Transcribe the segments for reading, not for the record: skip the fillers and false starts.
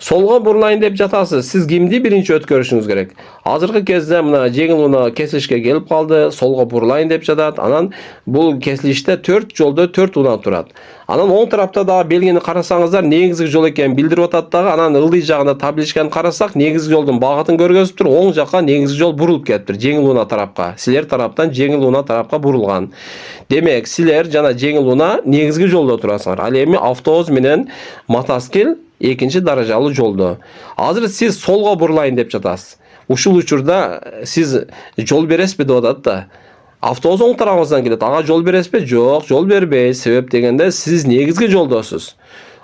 Solga burulайын деп жатасыз. Siz кимди биринчи өткөрүшүңүз керек? Азыркы кезде мына жеңил унаа кесилишке келип калды, солго бурулайын деп жатат. Анан бул кесилиште 4 жолдо 4 унаа турат. Анан оң тарапта дагы белгини карасаңыздар, негизги жол экенин билдирип атат дагы. Анан ылдый жагында табличканы карасак, негизги жолдун багытын көргөзүптүр. Оң жакка негизги жол бурулуп кетиптир, жеңил унаа тарапка. Силер тараптан жеңил унаа тарапка бурулган. Демек, силер жана жеңил унаа негизги жолдо турасыңар. Ал эми автобус менен мотоцикл экинчи даражалуу жолдо. Азыр сиз солго бурулайын деп жатасыз. Ушул учурда сиз жол бересизби деп атат да. Автобус оң тарабыңыздан келет. Ага жол бересизби? Жок, жол бербейсиз. Себеп дегенде сиз негизги жолдосуз.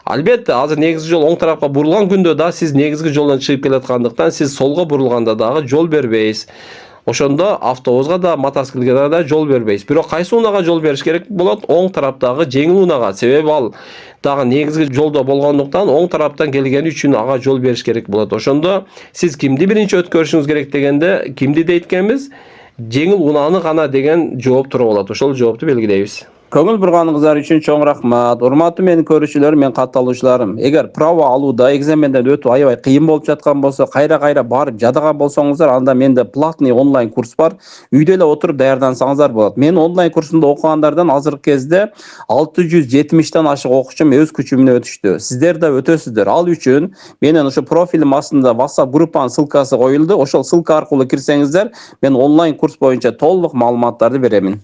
Албетте, азыр негизги жол оң тарапка бурулган күндө да сиз негизги жолдон чыгып келаткандыктан сиз солго бурулганда дагы жол бербейсиз. Ошондо автобуска да, мотоциклге да жол бербейсиз. Бирок кайсы унаага жол бериш керек болот? Оң тараптагы жеңил унаага. Себеби ал дагы негизги жолдо болгондуктан оң тараптан келгени үчүн ага жол бериш керек болот. Ошондо сиз кимди биринчи өткөрүшүңүз керек дегенде, кимди дейт экенбиз? Жеңил унааны гана деген жооп тура болот. Ошол жоопту белгилейбиз. Көңүл бурганыңыздар үчүн чоң рахмат. Урматтуу менин көрүүчүлөрүм, мен катталуучуларым. Эгер право алууда экзаменден өтүү аябай кыйын болуп жаткан болсо, кайра барып жадаган болсоңуздар, анда менде платный онлайн курс бар. Үйдө эле отуруп даярдансаңыздар болот. Мен онлайн курсумда окугандардан азыркы кезде 670тен ашык окуучум өз күчү менен өтүштү. Сиздер да өтөсүздөр. Ал үчүн менин ошо профилим астында WhatsApp группанын ссылкасы коюлду. Ошол ссылка аркылуу кирсеңиздер, мен онлайн курс боюнча толук маалыматтарды беремин.